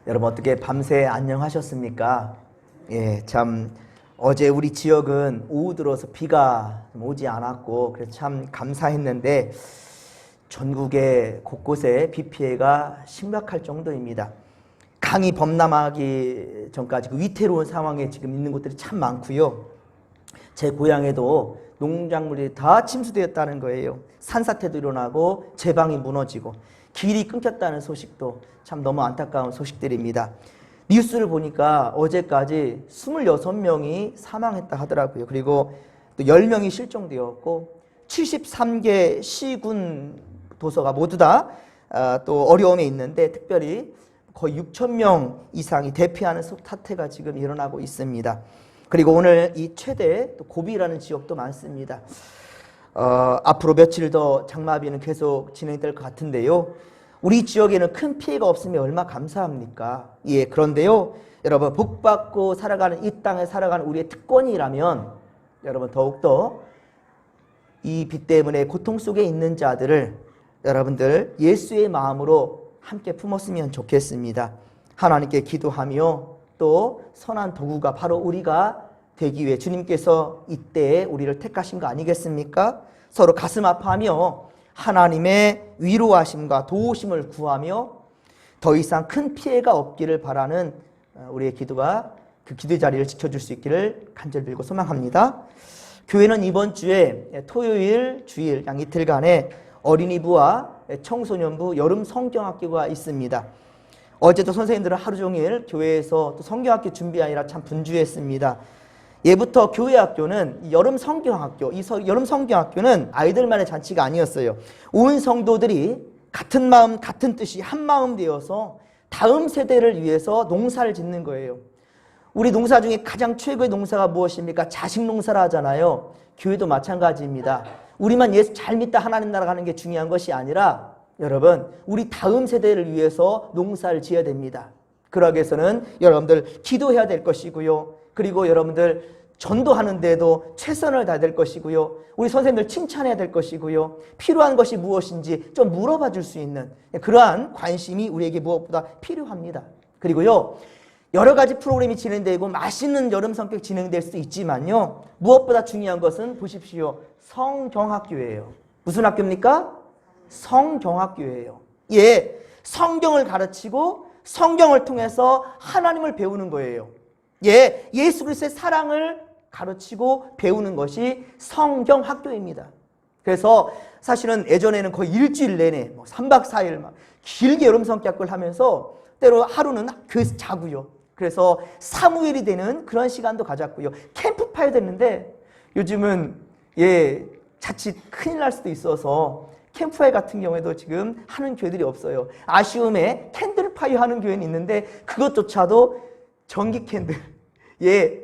여러분 어떻게 밤새 안녕하셨습니까? 예, 참 어제 우리 지역은 오후 들어서 비가 오지 않았고 그래서 참 감사했는데 전국의 곳곳에 비 피해가 심각할 정도입니다. 강이 범람하기 전까지 그 위태로운 상황에 지금 있는 곳들이 참 많고요. 제 고향에도 농작물이 다 침수되었다는 거예요. 산사태도 일어나고 제방이 무너지고 길이 끊겼다는 소식도 참 너무 안타까운 소식들입니다. 뉴스를 보니까 어제까지 26명이 사망했다 하더라고요. 그리고 또 10명이 실종되었고 73개 시군 도서가 모두 다 또 어려움에 있는데 특별히 거의 6,000명 이상이 대피하는 사태가 지금 일어나고 있습니다. 그리고 오늘 이 최대 또 고비라는 지역도 많습니다. 앞으로 며칠 더 장마비는 계속 진행될 것 같은데요. 우리 지역에는 큰 피해가 없으면 얼마나 감사합니까? 예, 그런데요, 여러분 복받고 살아가는 이 땅에 살아가는 우리의 특권이라면 여러분 더욱더 이 비 때문에 고통 속에 있는 자들을 여러분들 예수의 마음으로 함께 품었으면 좋겠습니다. 하나님께 기도하며 또 선한 도구가 바로 우리가 되기 위해 주님께서 이때에 우리를 택하신 거 아니겠습니까? 서로 가슴 아파하며 하나님의 위로하심과 도우심을 구하며 더 이상 큰 피해가 없기를 바라는 우리의 기도가 그 기도 자리를 지켜줄 수 있기를 간절히 빌고 소망합니다. 교회는 이번 주에 토요일, 주일 양 이틀간에 어린이부와 청소년부 여름 성경학교가 있습니다. 어제도 선생님들은 하루 종일 교회에서 또 성경학교 준비하느라 참 분주했습니다. 예부터 교회 학교는 여름 성경학교, 이 여름 성경학교는 아이들만의 잔치가 아니었어요. 온 성도들이 같은 마음, 같은 뜻이 한 마음 되어서 다음 세대를 위해서 농사를 짓는 거예요. 우리 농사 중에 가장 최고의 농사가 무엇입니까? 자식 농사라 하잖아요. 교회도 마찬가지입니다. 우리만 예수 잘 믿다 하나님 나라 가는 게 중요한 것이 아니라 여러분 우리 다음 세대를 위해서 농사를 지어야 됩니다. 그러기 위해서는 여러분들 기도해야 될 것이고요. 그리고 여러분들 전도하는 데도 최선을 다해야 될 것이고요. 우리 선생님들 칭찬해야 될 것이고요. 필요한 것이 무엇인지 좀 물어봐 줄 수 있는 그러한 관심이 우리에게 무엇보다 필요합니다. 그리고요. 여러 가지 프로그램이 진행되고 맛있는 여름 성격 진행될 수도 있지만요. 무엇보다 중요한 것은 보십시오. 성경학교예요. 무슨 학교입니까? 성경학교예요. 예, 성경을 가르치고 성경을 통해서 하나님을 배우는 거예요. 예, 예수 그리스도의 사랑을 가르치고 배우는 것이 성경학교입니다. 그래서 사실은 예전에는 거의 일주일 내내 3박 4일 막 길게 여름 성격을 하면서 때로 하루는 교회에서 자고요. 그래서 사무엘이 되는 그런 시간도 가졌고요. 캠프파이어 됐는데 요즘은 예 자칫 큰일 날 수도 있어서 캠프파이어 같은 경우에도 지금 하는 교회들이 없어요. 아쉬움에 캔들파이어 하는 교회는 있는데 그것조차도 전기 캔들 예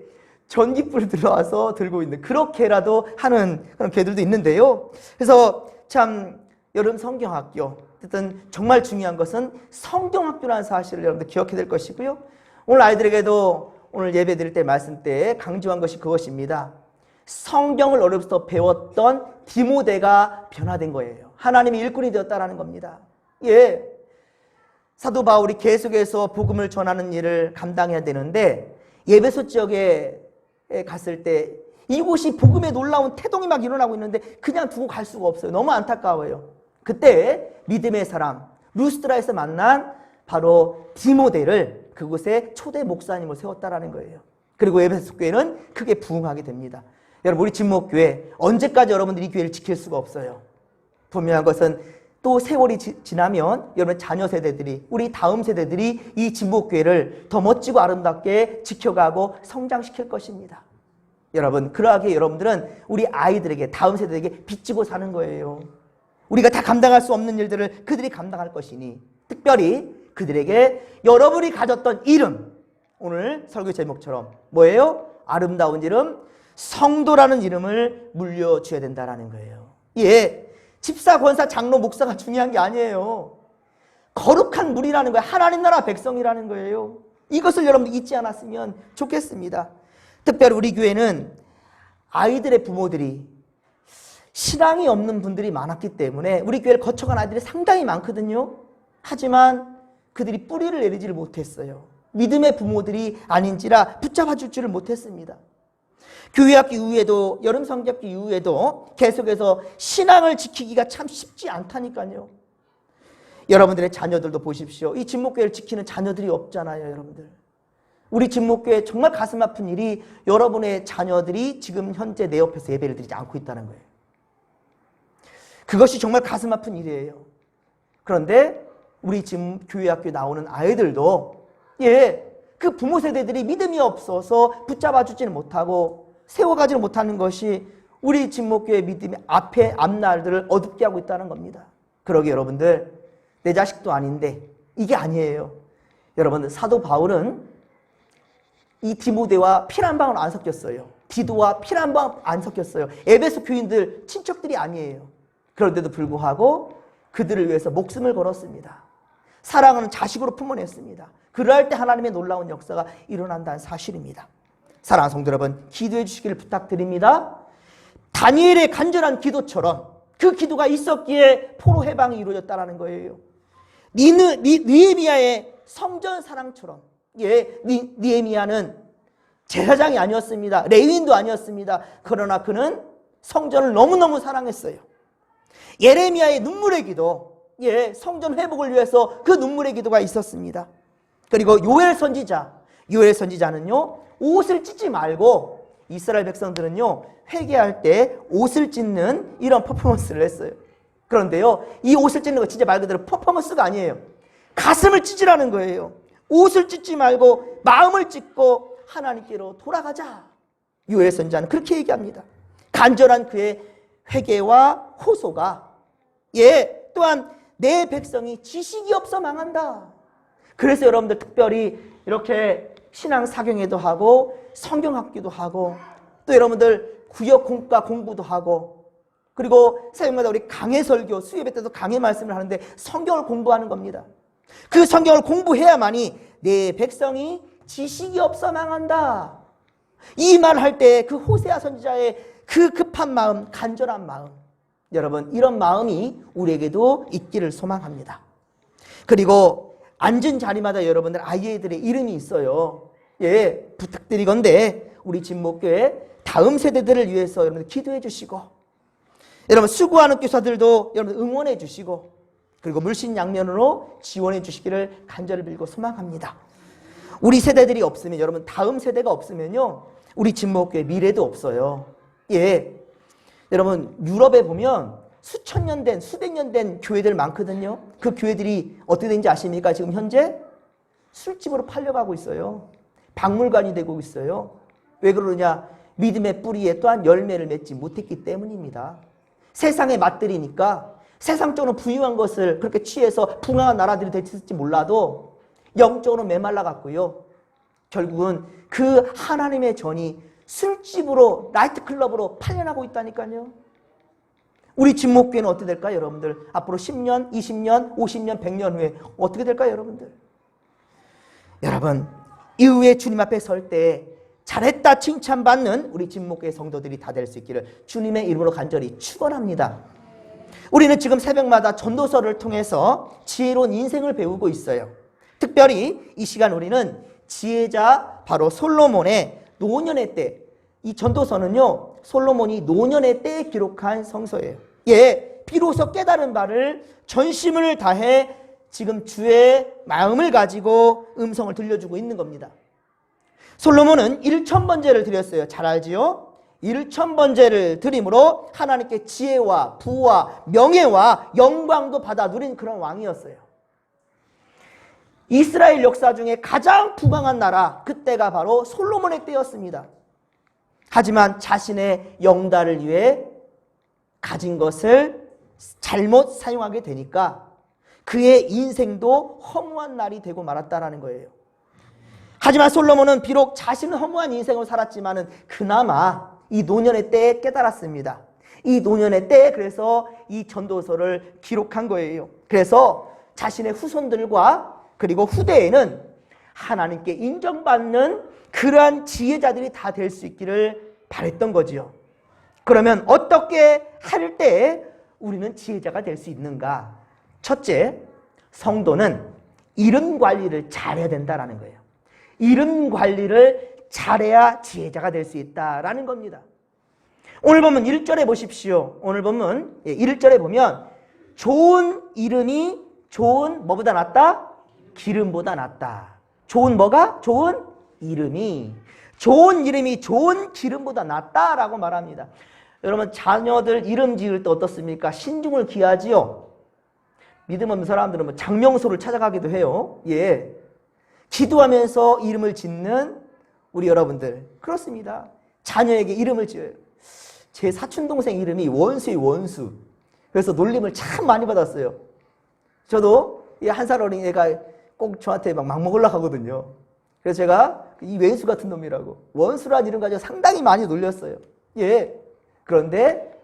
전기불 들어와서 들고 있는 그렇게라도 하는 그런 교회들도 있는데요. 그래서 참 여름 성경학교 어쨌든 정말 중요한 것은 성경학교라는 사실을 여러분들 기억해야 될 것이고요. 오늘 아이들에게도 오늘 예배 드릴 때 말씀 때 강조한 것이 그것입니다. 성경을 어려서부터 배웠던 디모데가 변화된 거예요. 하나님의 일꾼이 되었다라는 겁니다. 예, 사도 바울이 계속해서 복음을 전하는 일을 감당해야 되는데 예배소 지역에 갔을 때 이곳이 복음의 놀라운 태동이 막 일어나고 있는데 그냥 두고 갈 수가 없어요. 너무 안타까워요. 그때 믿음의 사람 루스드라에서 만난 바로 디모데를 그곳에 초대 목사님을 세웠다라는 거예요. 그리고 에베소 교회는 크게 부흥하게 됩니다. 여러분 우리 진목교회 언제까지 여러분들이 이 교회를 지킬 수가 없어요. 분명한 것은 또 세월이 지나면 여러분 자녀 세대들이 우리 다음 세대들이 이 진목교회를 더 멋지고 아름답게 지켜가고 성장시킬 것입니다. 여러분 그러하게 여러분들은 우리 아이들에게 다음 세대에게 빚지고 사는 거예요. 우리가 다 감당할 수 없는 일들을 그들이 감당할 것이니 특별히 그들에게 여러분이 가졌던 이름 오늘 설교 제목처럼 뭐예요? 아름다운 이름 성도라는 이름을 물려줘야 된다는 거예요. 예, 집사, 권사, 장로, 목사가 중요한 게 아니에요. 거룩한 물이라는 거예요. 하나님 나라 백성이라는 거예요. 이것을 여러분들 잊지 않았으면 좋겠습니다. 특별히 우리 교회는 아이들의 부모들이 신앙이 없는 분들이 많았기 때문에 우리 교회를 거쳐간 아이들이 상당히 많거든요. 하지만 그들이 뿌리를 내리지를 못했어요. 믿음의 부모들이 아닌지라 붙잡아 줄 줄을 못했습니다. 교회학교 이후에도, 여름 성경학교 이후에도 계속해서 신앙을 지키기가 참 쉽지 않다니까요. 여러분들의 자녀들도 보십시오. 이 진목교회를 지키는 자녀들이 없잖아요, 여러분들. 우리 진목교회 정말 가슴 아픈 일이 여러분의 자녀들이 지금 현재 내 옆에서 예배를 드리지 않고 있다는 거예요. 그것이 정말 가슴 아픈 일이에요. 그런데 우리 지금 교회학교에 나오는 아이들도 그 부모 세대들이 믿음이 없어서 붙잡아 주지는 못하고 세워가지는 못하는 것이 우리 진목교회 믿음의 앞날들을 어둡게 하고 있다는 겁니다. 그러게 여러분들, 내 자식도 아닌데 이게 아니에요. 여러분들, 사도 바울은 이 디모데와 피 한 방울 안 섞였어요. 디도와 피 한 방울 안 섞였어요. 에베소 교인들 친척들이 아니에요. 그런데도 불구하고 그들을 위해서 목숨을 걸었습니다. 사랑하는 자식으로 품어냈습니다. 그러할 때 하나님의 놀라운 역사가 일어난다는 사실입니다. 사랑하는 성도 여러분, 기도해 주시기를 부탁드립니다. 다니엘의 간절한 기도처럼 그 기도가 있었기에 포로 해방이 이루어졌다는 거예요. 느헤미야의 성전 사랑처럼, 느헤미야는 제사장이 아니었습니다. 레위인도 아니었습니다. 그러나 그는 성전을 너무너무 사랑했어요. 예레미야의 눈물의 기도, 성전 회복을 위해서 그 눈물의 기도가 있었습니다. 그리고 요엘 선지자는요, 옷을 찢지 말고, 이스라엘 백성들은요, 회개할 때 옷을 찢는 이런 퍼포먼스를 했어요. 그런데요, 이 옷을 찢는 거 진짜 말 그대로 퍼포먼스가 아니에요. 가슴을 찢으라는 거예요. 옷을 찢지 말고 마음을 찢고 하나님께로 돌아가자. 요엘 선지자는 그렇게 얘기합니다. 간절한 그의 회개와 호소가, 또한 내 백성이 지식이 없어 망한다. 그래서 여러분들 특별히 이렇게 신앙 사경회도 하고 성경학기도 하고 또 여러분들 구역 공과 공부도 하고, 그리고 새벽마다 우리 강해 설교, 수요예배 때도 강해 말씀을 하는데 성경을 공부하는 겁니다. 그 성경을 공부해야만이 내 백성이 지식이 없어 망한다. 이 말 할 때 그 호세아 선지자의 그 급한 마음, 간절한 마음, 여러분, 이런 마음이 우리에게도 있기를 소망합니다. 그리고 앉은 자리마다 여러분들 아이들의 이름이 있어요. 부탁드리건대 우리 진목교회 다음 세대들을 위해서 여러분들 기도해 주시고, 여러분 수고하는 교사들도 여러분 응원해 주시고, 그리고 물신양면으로 지원해 주시기를 간절히 빌고 소망합니다. 우리 세대들이 없으면, 여러분 다음 세대가 없으면요, 우리 진목교회 미래도 없어요. 여러분 유럽에 보면 수천 년 된, 수백 년 된 교회들 많거든요. 그 교회들이 어떻게 되는지 아십니까? 지금 현재 술집으로 팔려가고 있어요. 박물관이 되고 있어요. 왜 그러냐? 믿음의 뿌리에 또한 열매를 맺지 못했기 때문입니다. 세상에 맛들이니까 세상적으로 부유한 것을 그렇게 취해서 풍요한 나라들이 됐을지 몰라도 영적으로 메말라 갔고요. 결국은 그 하나님의 전이 술집으로, 나이트클럽으로 팔려나고 있다니까요. 우리 진목교회는 어떻게 될까요, 여러분들? 앞으로 10년, 20년, 50년, 100년 후에 어떻게 될까요, 여러분들? 여러분, 이후에 주님 앞에 설 때 잘했다 칭찬받는 우리 진목교회 성도들이 다 될 수 있기를 주님의 이름으로 간절히 축원합니다. 우리는 지금 새벽마다 전도서를 통해서 지혜로운 인생을 배우고 있어요. 특별히 이 시간 우리는 지혜자 바로 솔로몬의 노년의 때, 이 전도서는요 솔로몬이 노년의 때에 기록한 성서예요. 비로소 깨달은 바를 전심을 다해 지금 주의 마음을 가지고 음성을 들려주고 있는 겁니다. 솔로몬은 1000번제를 드렸어요. 잘 알지요? 1000번제를 드림으로 하나님께 지혜와 부와 명예와 영광도 받아 누린 그런 왕이었어요. 이스라엘 역사 중에 가장 부강한 나라, 그때가 바로 솔로몬의 때였습니다. 하지만 자신의 영달을 위해 가진 것을 잘못 사용하게 되니까 그의 인생도 허무한 날이 되고 말았다라는 거예요. 하지만 솔로몬은 비록 자신은 허무한 인생을 살았지만은 그나마 이 노년의 때에 깨달았습니다. 이 노년의 때에 그래서 이 전도서를 기록한 거예요. 그래서 자신의 후손들과 그리고 후대에는 하나님께 인정받는 그러한 지혜자들이 다 될 수 있기를 바랬던 거지요. 그러면 어떻게 할 때 우리는 지혜자가 될 수 있는가? 첫째, 성도는 이름 관리를 잘해야 된다라는 거예요. 이름 관리를 잘해야 지혜자가 될 수 있다라는 겁니다. 오늘 보면 1절에 보십시오. 오늘 보면 1절에 보면 좋은 이름이 좋은 뭐보다 낫다? 기름보다 낫다. 좋은 뭐가? 좋은 이름이. 좋은 이름이 좋은 기름보다 낫다라고 말합니다. 여러분 자녀들 이름 지을 때 어떻습니까? 신중을 기하지요. 믿음 없는 사람들은 뭐 장명소를 찾아가기도 해요. 예, 기도하면서 이름을 짓는 우리 여러분들 그렇습니다. 자녀에게 이름을 지어요. 제 사촌동생 이름이 원수의 원수. 그래서 놀림을 참 많이 받았어요. 저도 한 살 어린 애가 꼭 저한테 막 먹으려고 하거든요. 그래서 제가 이 왼수 같은 놈이라고 원수란 이름 가지고 상당히 많이 놀렸어요. 예. 그런데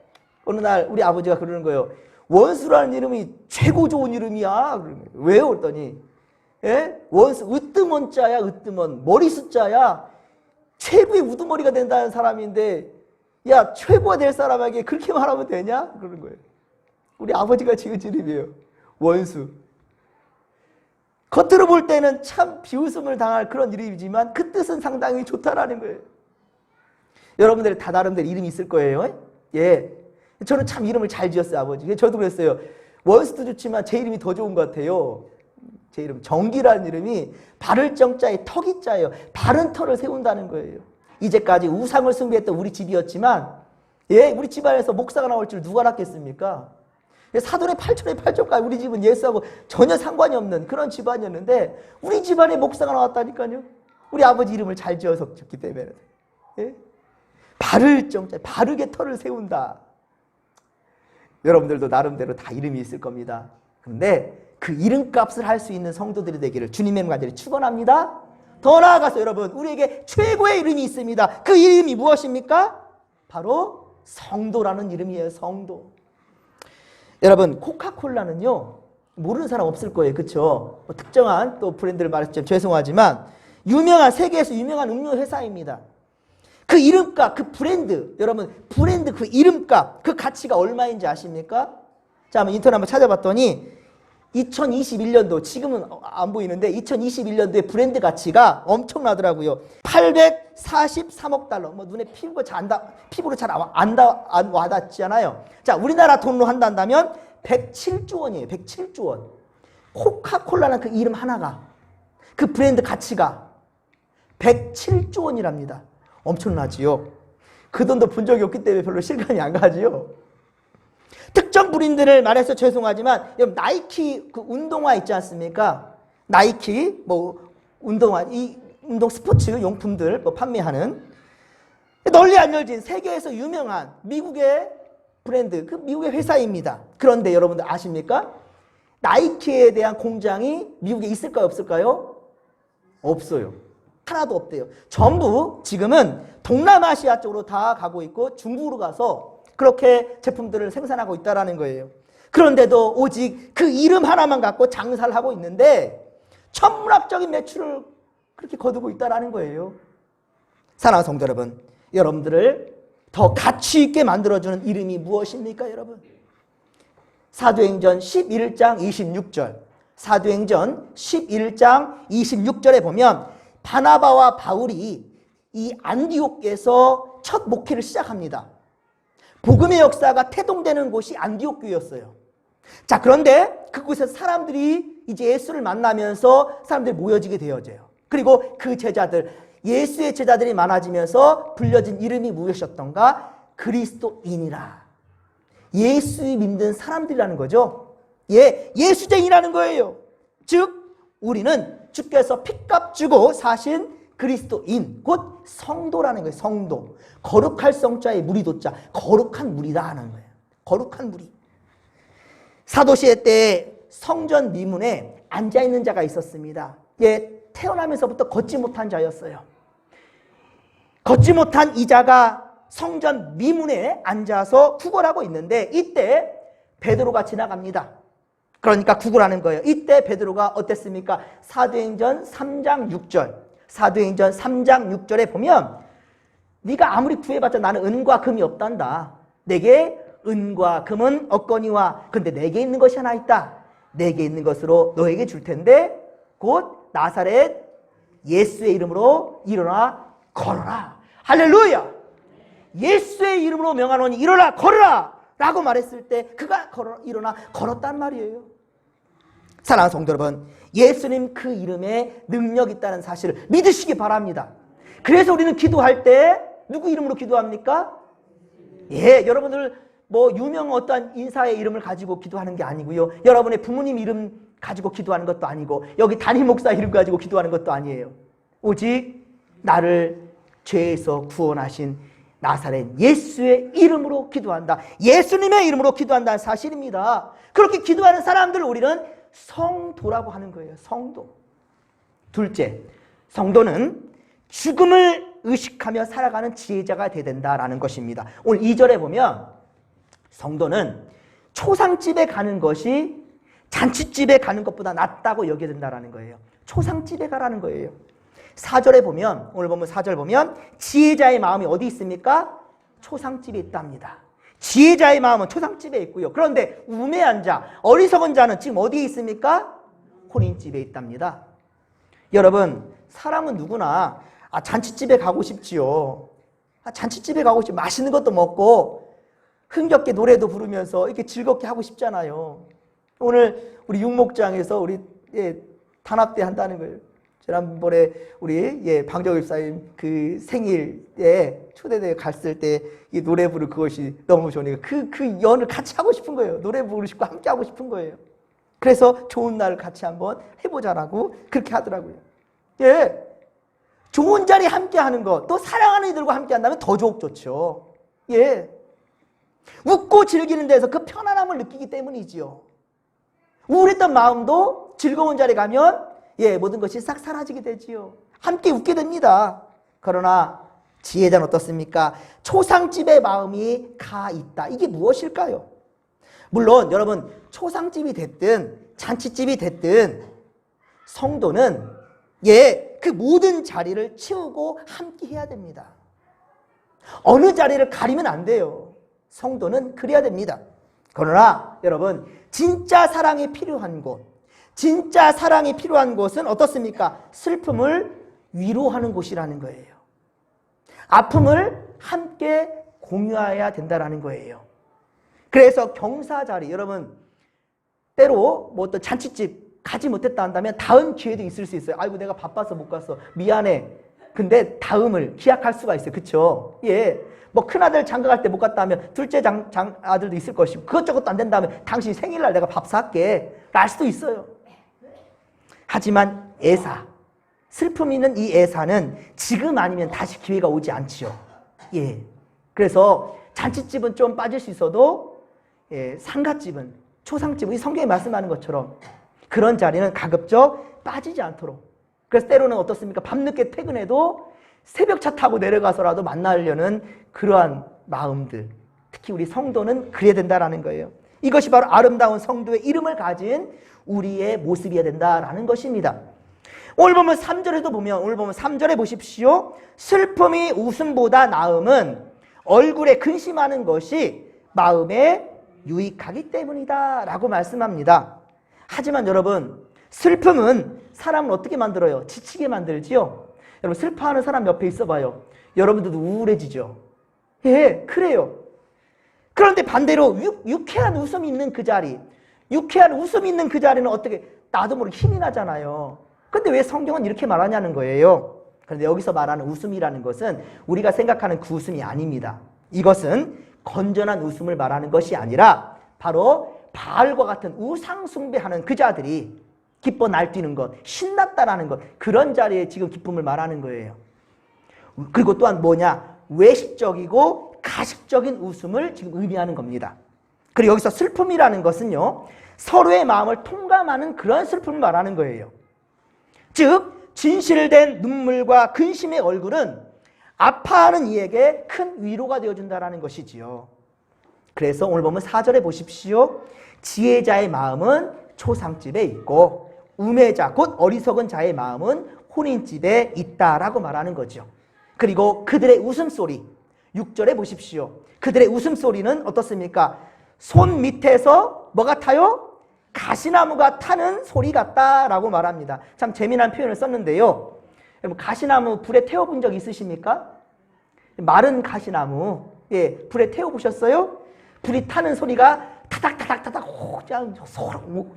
어느 날 우리 아버지가 그러는 거예요. 원수라는 이름이 최고 좋은 이름이야. 왜요? 그랬더니 예? 원수 으뜸원자야. 으뜸원 머리 숫자야. 최고의 우두머리가 된다는 사람인데 야 최고가 될 사람에게 그렇게 말하면 되냐? 그러는 거예요. 우리 아버지가 지은 이름이에요. 원수. 겉으로 볼 때는 참 비웃음을 당할 그런 이름이지만 그 뜻은 상당히 좋다라는 거예요. 여러분들이 다 나름대로 이름이 있을 거예요. 예, 저는 참 이름을 잘 지었어요. 아버지. 저도 그랬어요. 원수도 좋지만 제 이름이 더 좋은 것 같아요. 제 이름 정기라는 이름이 바를 정자에 턱이 짜요. 바른 터를 세운다는 거예요. 이제까지 우상을 숭배했던 우리 집이었지만 예, 우리 집안에서 목사가 나올 줄 누가 알았겠습니까? 사돈의 8촌의 8촌까지 우리 집은 예수하고 전혀 상관이 없는 그런 집안이었는데 우리 집안에 목사가 나왔다니까요. 우리 아버지 이름을 잘 지어서 줬기 때문에. 예? 바를 정자, 바르게 터를 세운다. 여러분들도 나름대로 다 이름이 있을 겁니다. 그런데 그 이름값을 할 수 있는 성도들이 되기를 주님의 간절히 축원합니다. 더 나아가서 여러분 우리에게 최고의 이름이 있습니다. 그 이름이 무엇입니까? 바로 성도라는 이름이에요. 성도. 여러분 코카콜라는요 모르는 사람 없을 거예요. 그렇죠? 특정한 또 브랜드를 말했지만 죄송하지만 유명한 세계에서 유명한 음료 회사입니다. 그 이름값, 그 브랜드, 여러분 브랜드 그 이름값, 그 가치가 얼마인지 아십니까? 자, 한번 인터넷 한번 찾아봤더니 2021년도, 지금은 안 보이는데 2021년도에 브랜드 가치가 엄청나더라고요. 843억 달러. 뭐 눈에 피부로 잘 안 와닿잖아요. 자, 우리나라 돈으로 한다면 107조 원이에요. 107조 원. 코카콜라는 그 이름 하나가, 그 브랜드 가치가 107조 원이랍니다. 엄청나지요. 그 돈도 본 적이 없기 때문에 별로 실감이 안 가지요. 특정 브랜드를 말해서 죄송하지만 여러분 나이키 그 운동화 있지 않습니까? 나이키 뭐 운동화, 이 운동 스포츠 용품들 뭐 판매하는 널리 알려진 세계에서 유명한 미국의 브랜드, 그 미국의 회사입니다. 그런데 여러분들 아십니까? 나이키에 대한 공장이 미국에 있을까요? 없을까요? 없어요. 하나도 없대요. 전부 지금은 동남아시아 쪽으로 다 가고 있고 중국으로 가서 그렇게 제품들을 생산하고 있다는 거예요. 그런데도 오직 그 이름 하나만 갖고 장사를 하고 있는데 천문학적인 매출을 그렇게 거두고 있다는 거예요. 사랑하는 성도 여러분, 여러분들을 더 가치 있게 만들어주는 이름이 무엇입니까? 여러분, 사도행전 11장 26절, 사도행전 11장 26절에 보면 바나바와 바울이 이 안디옥에서 첫 목회를 시작합니다. 복음의 역사가 태동되는 곳이 안디옥 교회였어요. 자, 그런데 그곳에서 사람들이 이제 예수를 만나면서 사람들이 모여지게 되어져요. 그리고 그 제자들, 예수의 제자들이 많아지면서 불려진 이름이 무엇이었던가? 그리스도인이라. 예수 믿는 사람들이라는 거죠. 예, 예수쟁이라는 거예요. 즉 우리는 주께서 핏값 주고 사신 그리스도인, 곧 성도라는 거예요. 성도. 거룩할 성자의 무리도자, 거룩한 무리라는 거예요. 거룩한 무리. 사도시대 때 성전 미문에 앉아있는 자가 있었습니다. 예, 태어나면서부터 걷지 못한 자였어요. 걷지 못한 이 자가 성전 미문에 앉아서 구걸하고 있는데 이때 베드로가 지나갑니다. 그러니까 구걸하는 거예요. 이때 베드로가 어땠습니까? 사도행전 3장 6절. 사도행전 3장 6절에 보면 네가 아무리 구해봤자 나는 은과 금이 없단다. 내게 은과 금은 없거니와 근데 내게 있는 것이 하나 있다. 내게 있는 것으로 너에게 줄 텐데 곧 나사렛 예수의 이름으로 일어나 걸어라. 할렐루야. 예수의 이름으로 명하노니 일어나 걸어라 라고 말했을 때 그가 일어나 걸었단 말이에요. 사랑하는 성도 여러분, 예수님 그 이름에 능력이 있다는 사실을 믿으시기 바랍니다. 그래서 우리는 기도할 때 누구 이름으로 기도합니까? 예, 여러분들 뭐 유명 어떠한 인사의 이름을 가지고 기도하는 게 아니고요. 여러분의 부모님 이름 가지고 기도하는 것도 아니고 여기 담임 목사 이름 가지고 기도하는 것도 아니에요. 오직 나를 죄에서 구원하신 나사렛 예수의 이름으로 기도한다. 예수님의 이름으로 기도한다는 사실입니다. 그렇게 기도하는 사람들을 우리는 성도라고 하는 거예요. 성도. 둘째, 성도는 죽음을 의식하며 살아가는 지혜자가 되어야 된다라는 것입니다. 오늘 2절에 보면 성도는 초상집에 가는 것이 잔치집에 가는 것보다 낫다고 여겨야 된다는 거예요. 초상집에 가라는 거예요. 4절에 보면, 오늘 보면 4절 보면 지혜자의 마음이 어디 있습니까? 초상집에 있답니다. 지혜자의 마음은 초상집에 있고요. 그런데 우매한 자, 어리석은 자는 지금 어디에 있습니까? 혼인집에 있답니다. 여러분, 사람은 누구나 잔치집에 가고 싶지요. 잔치집에 가고 싶지. 맛있는 것도 먹고 흥겹게 노래도 부르면서 이렇게 즐겁게 하고 싶잖아요. 오늘 우리 육목장에서 우리 단합대 한다는 거예요. 지난번에 우리 방정 집사님 그 생일에 초대대회 갔을 때 이 노래 부르 그것이 너무 좋으니까 그 연을 같이 하고 싶은 거예요. 노래 부르고 싶고 함께 하고 싶은 거예요. 그래서 좋은 날 같이 한번 해보자라고 그렇게 하더라고요. 예, 좋은 자리 함께 하는 것, 또 사랑하는 이들과 함께 한다면 더 좋죠. 예, 웃고 즐기는 데서 그 편안함을 느끼기 때문이지요. 우울했던 마음도 즐거운 자리에 가면 모든 것이 싹 사라지게 되지요. 함께 웃게 됩니다. 그러나 지혜자는 어떻습니까? 초상집의 마음이 가 있다. 이게 무엇일까요? 물론 여러분 초상집이 됐든 잔치집이 됐든 성도는 그 모든 자리를 채우고 함께 해야 됩니다. 어느 자리를 가리면 안 돼요. 성도는 그래야 됩니다. 그러나 여러분 진짜 사랑이 필요한 곳, 진짜 사랑이 필요한 곳은 어떻습니까? 슬픔을 위로하는 곳이라는 거예요. 아픔을 함께 공유해야 된다는 거예요. 그래서 경사자리, 여러분 때로 뭐 어떤 잔치집 가지 못했다 한다면 다음 기회도 있을 수 있어요. 아이고 내가 바빠서 못 갔어. 미안해. 근데 다음을 기약할 수가 있어요. 그렇죠? 예. 뭐 큰아들 장가갈 때 못 갔다 하면 둘째 아들도 있을 것이고 그것저것도 안 된다면 당신 생일날 내가 밥 살게. 날 수도 있어요. 하지만 애사, 슬픔이 있는 이 애사는 지금 아니면 다시 기회가 오지 않지요. 예. 그래서 잔치집은 좀 빠질 수 있어도 상가집은, 초상집은 이 성경에 말씀하는 것처럼 그런 자리는 가급적 빠지지 않도록. 그래서 때로는 어떻습니까? 밤늦게 퇴근해도 새벽차 타고 내려가서라도 만나려는 그러한 마음들. 특히 우리 성도는 그래야 된다는 거예요. 이것이 바로 아름다운 성도의 이름을 가진 우리의 모습이어야 된다라는 것입니다. 오늘 보면 3절에도 보면 오늘 보면 3절에 보십시오. 슬픔이 웃음보다 나음은 얼굴에 근심하는 것이 마음에 유익하기 때문이다 라고 말씀합니다. 하지만 여러분 슬픔은 사람을 어떻게 만들어요? 지치게 만들지요. 여러분 슬퍼하는 사람 옆에 있어봐요. 여러분들도 우울해지죠. 예, 그래요. 그런데 반대로 유쾌한 웃음이 있는 그 자리, 유쾌한 웃음이 있는 그 자리는 어떻게 나도 모르게 힘이 나잖아요. 근데 왜 성경은 이렇게 말하냐는 거예요. 그런데 여기서 말하는 웃음이라는 것은 우리가 생각하는 그 웃음이 아닙니다. 이것은 건전한 웃음을 말하는 것이 아니라 바로 바알과 같은 우상 숭배하는 그 자들이 기뻐 날뛰는 것, 신났다라는 것, 그런 자리에 지금 기쁨을 말하는 거예요. 그리고 또한 뭐냐? 외식적이고 가식적인 웃음을 지금 의미하는 겁니다. 그리고 여기서 슬픔이라는 것은요, 서로의 마음을 통감하는 그런 슬픔을 말하는 거예요. 즉 진실된 눈물과 근심의 얼굴은 아파하는 이에게 큰 위로가 되어준다는 것이지요. 그래서 오늘 보면 4절에 보십시오. 지혜자의 마음은 초상집에 있고 우매자 곧 어리석은 자의 마음은 혼인집에 있다라고 말하는 거죠. 그리고 그들의 웃음소리 6절에 보십시오. 그들의 웃음소리는 어떻습니까? 손 밑에서 뭐 같아요? 가시나무가 타는 소리 같다라고 말합니다. 참 재미난 표현을 썼는데요. 여러분, 가시나무 불에 태워본 적 있으십니까? 마른 가시나무, 예, 불에 태워보셨어요? 불이 타는 소리가 타닥타닥타닥 그냥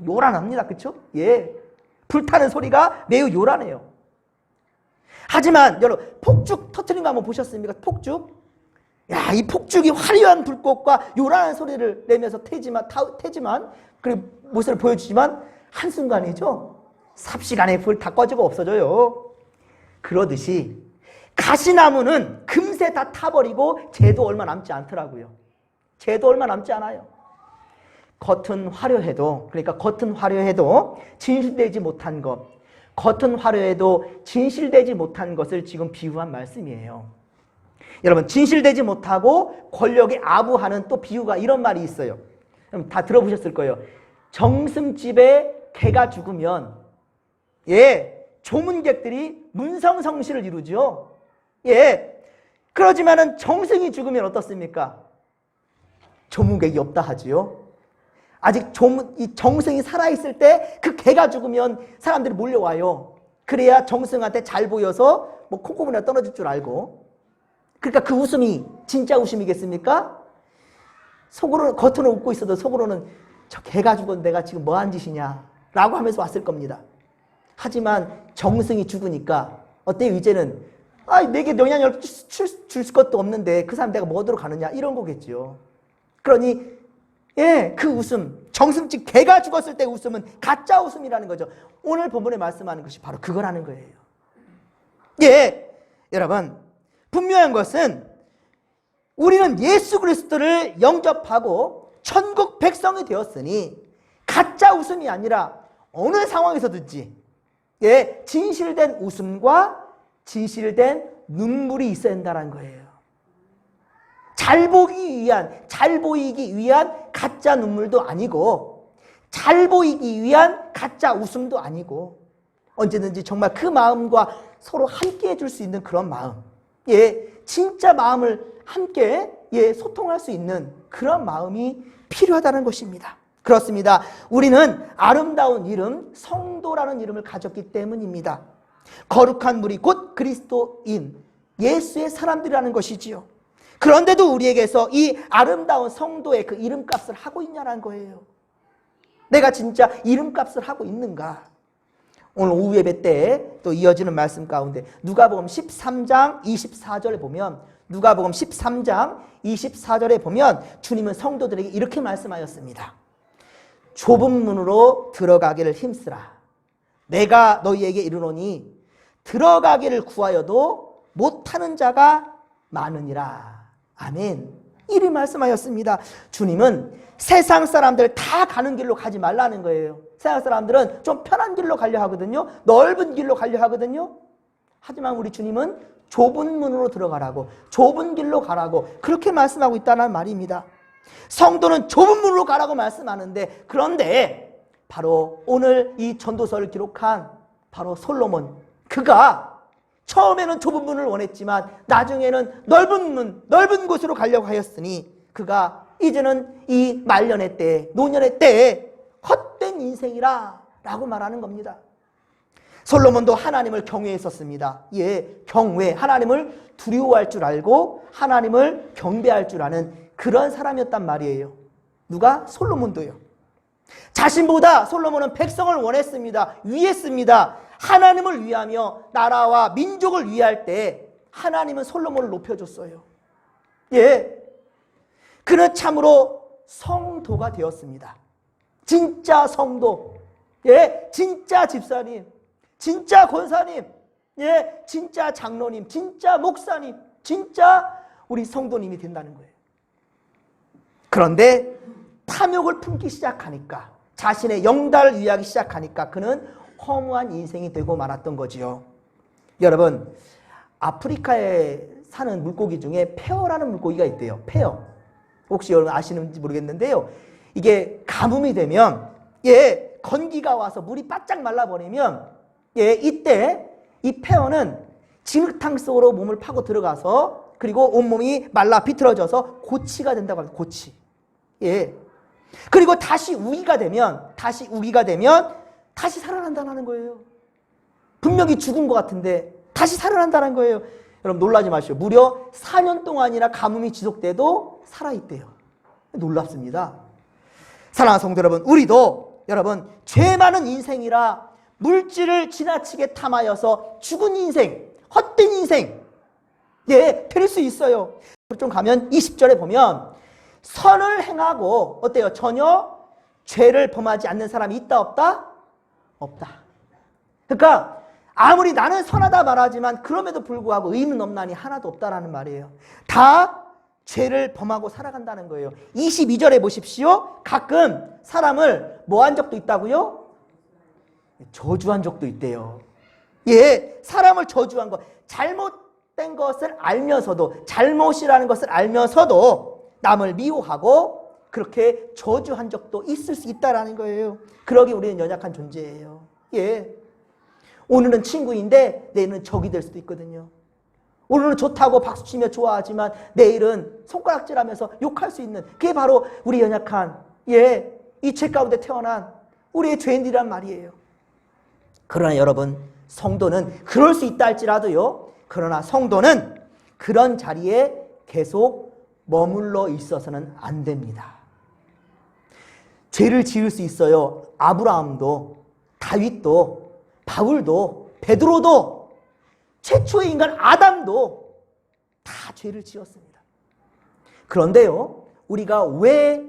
요란합니다. 그렇죠? 예, 불 타는 소리가 매우 요란해요. 하지만 여러분, 폭죽 터트린 거 한번 보셨습니까? 폭죽? 야, 이 폭죽이 화려한 불꽃과 요란한 소리를 내면서 태지만 그리고 모습을 보여주지만 한순간이죠. 삽시간에 불 다 꺼지고 없어져요. 그러듯이 가시나무는 금세 다 타버리고 재도 얼마 남지 않더라고요. 재도 얼마 남지 않아요. 겉은 화려해도, 그러니까 겉은 화려해도 진실되지 못한 것, 겉은 화려해도 진실되지 못한 것을 지금 비유한 말씀이에요. 여러분, 진실되지 못하고 권력에 아부하는 또 비유가 이런 말이 있어요. 여러분, 다 들어보셨을 거예요. 정승집에 개가 죽으면, 예, 조문객들이 문성성시를 이루죠. 예, 그러지만은 정승이 죽으면 어떻습니까? 조문객이 없다 하지요. 아직 이 정승이 살아있을 때 그 개가 죽으면 사람들이 몰려와요. 그래야 정승한테 잘 보여서 뭐 콩고물이나 떨어질 줄 알고. 그러니까 그 웃음이 진짜 웃음이겠습니까? 속으로는, 겉으로는 웃고 있어도 속으로는 저 개가 죽은 내가 지금 뭐한 짓이냐 라고 하면서 왔을 겁니다. 하지만 정승이 죽으니까 어때요? 이제는 내게 영향을 줄 것도 없는데 그 사람 내가 뭐 얻으러 가느냐 이런 거겠죠. 그러니 예, 그 웃음, 정승집 개가 죽었을 때 웃음은 가짜 웃음이라는 거죠. 오늘 본문에 말씀하는 것이 바로 그거라는 거예요. 예, 여러분, 분명한 것은 우리는 예수 그리스도를 영접하고 천국 백성이 되었으니 가짜 웃음이 아니라 어느 상황에서든지, 예, 진실된 웃음과 진실된 눈물이 있어야 한다는 거예요. 잘 보이기 위한 가짜 눈물도 아니고, 잘 보이기 위한 가짜 웃음도 아니고, 언제든지 정말 그 마음과 서로 함께 해줄 수 있는 그런 마음, 예, 진짜 마음을 함께, 예, 소통할 수 있는 그런 마음이 필요하다는 것입니다. 그렇습니다. 우리는 아름다운 이름, 성도라는 이름을 가졌기 때문입니다. 거룩한 무리, 곧 그리스도인, 예수의 사람들이라는 것이지요. 그런데도 우리에게서 이 아름다운 성도의 그 이름값을 하고 있냐는 거예요. 내가 진짜 이름값을 하고 있는가? 오늘 오후 예배 때 또 이어지는 말씀 가운데 누가복음 13장 24절에 보면, 누가복음 13장 24절에 보면 주님은 성도들에게 이렇게 말씀하였습니다. 좁은 문으로 들어가기를 힘쓰라. 내가 너희에게 이르노니 들어가기를 구하여도 못하는 자가 많으니라. 아멘. 이리 말씀하였습니다. 주님은 세상 사람들 다 가는 길로 가지 말라는 거예요. 세상 사람들은 좀 편한 길로 가려 하거든요. 넓은 길로 가려 하거든요. 하지만 우리 주님은 좁은 문으로 들어가라고, 좁은 길로 가라고 그렇게 말씀하고 있다는 말입니다. 성도는 좁은 문으로 가라고 말씀하는데, 그런데 바로 오늘 이 전도서를 기록한 바로 솔로몬, 그가 처음에는 좁은 문을 원했지만 나중에는 넓은 문, 넓은 곳으로 가려고 하였으니 그가 이제는 이 말년의 때, 노년의 때에 헛된 인생이라 라고 말하는 겁니다. 솔로몬도 하나님을 경외했었습니다. 예, 경외, 하나님을 두려워할 줄 알고 하나님을 경배할 줄 아는 그런 사람이었단 말이에요. 누가? 솔로몬도요. 자신보다 솔로몬은 백성을 원했습니다. 위했습니다. 하나님을 위하며 나라와 민족을 위할 때 하나님은 솔로몬을 높여줬어요. 예, 그는 참으로 성도가 되었습니다. 진짜 성도, 예, 진짜 집사님, 진짜 권사님, 예, 진짜 장로님, 진짜 목사님, 진짜 우리 성도님이 된다는 거예요. 그런데 탐욕을 품기 시작하니까, 자신의 영달을 위하기 시작하니까 그는 허무한 인생이 되고 말았던 거지요. 여러분, 아프리카에 사는 물고기 중에 페어라는 물고기가 있대요. 페어. 혹시 여러분 아시는지 모르겠는데요. 이게 가뭄이 되면, 예, 건기가 와서 물이 바짝 말라버리면, 예, 이때 이 페어는 진흙탕 속으로 몸을 파고 들어가서 그리고 온몸이 말라 비틀어져서 고치가 된다고 합니다. 고치. 예. 그리고 다시 우기가 되면 다시 살아난다는 거예요. 분명히 죽은 것 같은데 다시 살아난다는 거예요. 여러분 놀라지 마시오. 무려 4년 동안이나 가뭄이 지속돼도 살아있대요. 놀랍습니다. 사랑하는 성도 여러분, 우리도 여러분 죄 많은 인생이라 물질을 지나치게 탐하여서 죽은 인생, 헛된 인생 될 수 있어요. 좀 가면 20절에 보면 선을 행하고 어때요? 전혀 죄를 범하지 않는 사람이 있다 없다? 없다. 그러니까 아무리 나는 선하다 말하지만 그럼에도 불구하고 의는 없나니 하나도 없다라는 말이에요. 다 죄를 범하고 살아간다는 거예요. 22절에 보십시오. 가끔 사람을 뭐 한 적도 있다고요? 저주한 적도 있대요. 예, 사람을 저주한 것, 잘못된 것을 알면서도, 잘못이라는 것을 알면서도 남을 미워하고 그렇게 저주한 적도 있을 수 있다라는 거예요. 그러기 우리는 연약한 존재예요. 예, 오늘은 친구인데 내일은 적이 될 수도 있거든요. 오늘은 좋다고 박수치며 좋아하지만 내일은 손가락질하면서 욕할 수 있는, 그게 바로 우리 연약한 이 죄 가운데 태어난 우리의 죄인들이란 말이에요. 그러나 여러분, 성도는 그럴 수 있다 할지라도요, 그러나 성도는 그런 자리에 계속 머물러 있어서는 안 됩니다. 죄를 지을 수 있어요. 아브라함도, 다윗도, 바울도, 베드로도, 최초의 인간 아담도 다 죄를 지었습니다. 그런데요, 우리가 왜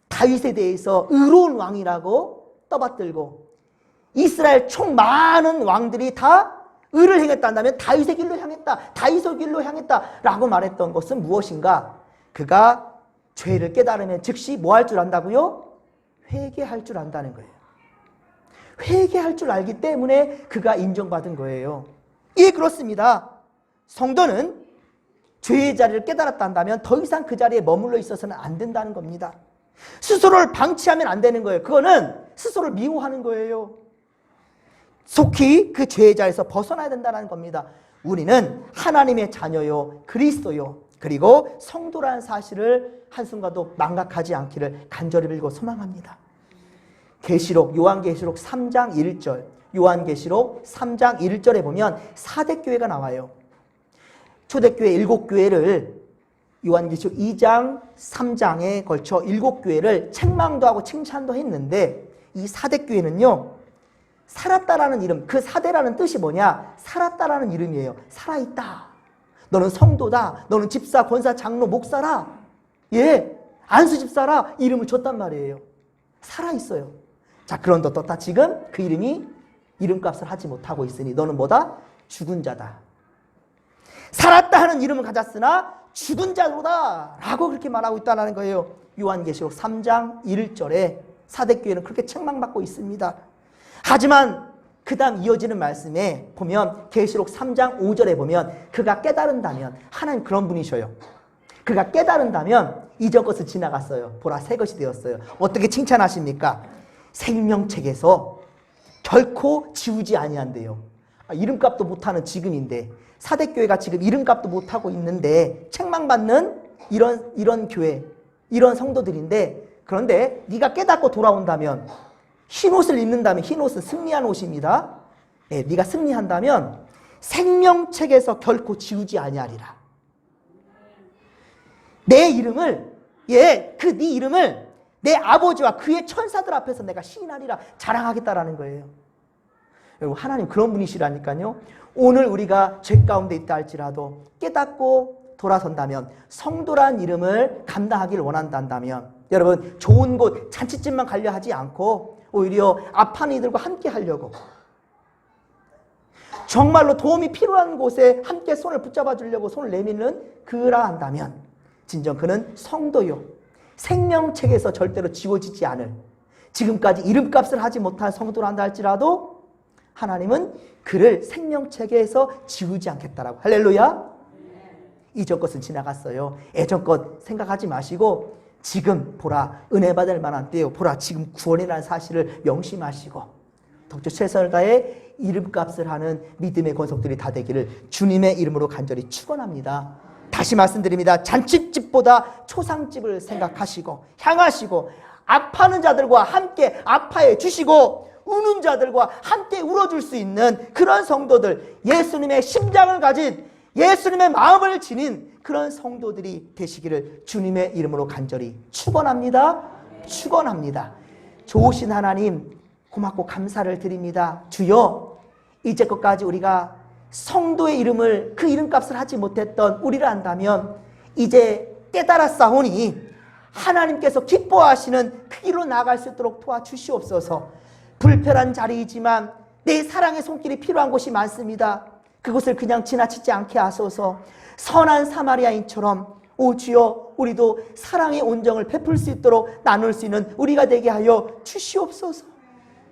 다윗에 대해서 의로운 왕이라고 떠받들고 이스라엘 총 많은 왕들이 다 의를 행했다면 다윗의 길로 향했다, 다윗의 길로 향했다라고 말했던 것은 무엇인가? 그가 죄를 깨달으면 즉시 뭐 할 줄 안다고요? 회개할 줄 안다는 거예요. 회개할 줄 알기 때문에 그가 인정받은 거예요. 예, 그렇습니다. 성도는 죄의 자리를 깨달았다 한다면 더 이상 그 자리에 머물러 있어서는 안 된다는 겁니다. 스스로를 방치하면 안 되는 거예요. 그거는 스스로를 미워하는 거예요. 속히 그 죄의 자리에서 벗어나야 된다는 겁니다. 우리는 하나님의 자녀요, 그리스도요, 그리고 성도라는 사실을 한순간도 망각하지 않기를 간절히 빌고 소망합니다. 요한계시록 3장 1절, 요한계시록 3장 1절에 보면 4대 교회가 나와요. 초대교회 7교회를 요한계시록 2장, 3장에 걸쳐 7교회를 책망도 하고 칭찬도 했는데, 이 4대 교회는요, 살았다라는 이름, 그 4대라는 뜻이 뭐냐? 살았다라는 이름이에요. 살아있다. 너는 성도다. 너는 집사, 권사, 장로, 목사라. 예, 안수 집사라. 이름을 줬단 말이에요. 살아있어요. 자, 그런데 또 지금 그 이름이 이름값을 하지 못하고 있으니 너는 뭐다? 죽은 자다. 살았다 하는 이름을 가졌으나 죽은 자로다 라고 그렇게 말하고 있다는 거예요. 요한계시록 3장 1절에 4대 교회는 그렇게 책망받고 있습니다. 하지만 그 다음 이어지는 말씀에 보면 계시록 3장 5절에 보면 그가 깨달은다면, 하나님 그런 분이셔요. 그가 깨달은다면 이전 것을 지나갔어요. 보라, 새 것이 되었어요. 어떻게 칭찬하십니까? 생명책에서 결코 지우지 아니한대요. 이름값도 못하는 지금인데, 사대교회가 지금 이름값도 못하고 있는데 책망받는 이런 교회, 이런 성도들인데, 그런데 네가 깨닫고 돌아온다면, 흰옷을 입는다면, 흰옷은 승리한 옷입니다. 네, 네가 승리한다면 생명책에서 결코 지우지 아니하리라. 내 이름을, 네 이름을 내 아버지와 그의 천사들 앞에서 내가 시인하리라, 자랑하겠다라는 거예요. 여러분, 하나님 그런 분이시라니까요. 오늘 우리가 죄 가운데 있다 할지라도 깨닫고 돌아선다면, 성도란 이름을 감당하기를 원한다면, 여러분 좋은 곳, 잔치집만 가려 하지 않고 오히려 아파하는 이들과 함께 하려고, 정말로 도움이 필요한 곳에 함께 손을 붙잡아 주려고 손을 내미는 그라 한다면, 진정 그는 성도요, 생명책에서 절대로 지워지지 않을, 지금까지 이름값을 하지 못한 성도라 한다 할지라도 하나님은 그를 생명책에서 지우지 않겠다라고. 할렐루야. 이전 것은 지나갔어요. 예전 것 생각하지 마시고 지금 보라, 은혜 받을 만한 때요, 보라 지금 구원이라는 사실을 명심하시고 독주 최선을 다해 이름값을 하는 믿음의 권속들이 다 되기를 주님의 이름으로 간절히 축원합니다. 다시 말씀드립니다. 잔치집보다 초상집을 생각하시고 향하시고 아파하는 자들과 함께 아파해 주시고 우는 자들과 함께 울어줄 수 있는 그런 성도들, 예수님의 심장을 가진, 예수님의 마음을 지닌 그런 성도들이 되시기를 주님의 이름으로 간절히 축원합니다. 축원합니다. 좋으신 하나님 고맙고 감사를 드립니다. 주여, 이제껏까지 우리가 성도의 이름을, 그 이름값을 하지 못했던 우리를 안다면 이제 깨달았사오니 하나님께서 기뻐하시는 그 길로 나아갈 수 있도록 도와주시옵소서. 불편한 자리이지만 내 사랑의 손길이 필요한 곳이 많습니다. 그곳을 그냥 지나치지 않게 하소서. 선한 사마리아인처럼 오 주여, 우리도 사랑의 온정을 베풀 수 있도록 나눌 수 있는 우리가 되게 하여 주시옵소서.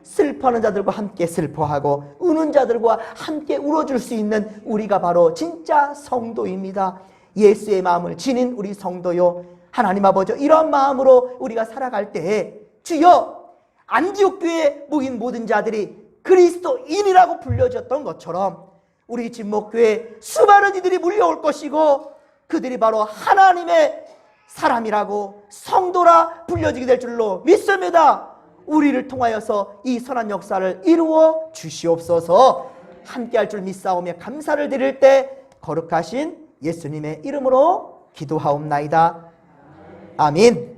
슬퍼하는 자들과 함께 슬퍼하고 우는 자들과 함께 울어줄 수 있는 우리가 바로 진짜 성도입니다. 예수의 마음을 지닌 우리 성도요, 하나님 아버지, 이런 마음으로 우리가 살아갈 때에 주여, 안디옥 교회에 모인 모든 자들이 그리스도인이라고 불려졌던 것처럼 우리 진목교회에 수많은 이들이 몰려올 것이고 그들이 바로 하나님의 사람이라고 성도라 불려지게 될 줄로 믿습니다. 우리를 통하여서 이 선한 역사를 이루어 주시옵소서. 함께할 줄 믿사오며 감사를 드릴 때 거룩하신 예수님의 이름으로 기도하옵나이다. 아멘.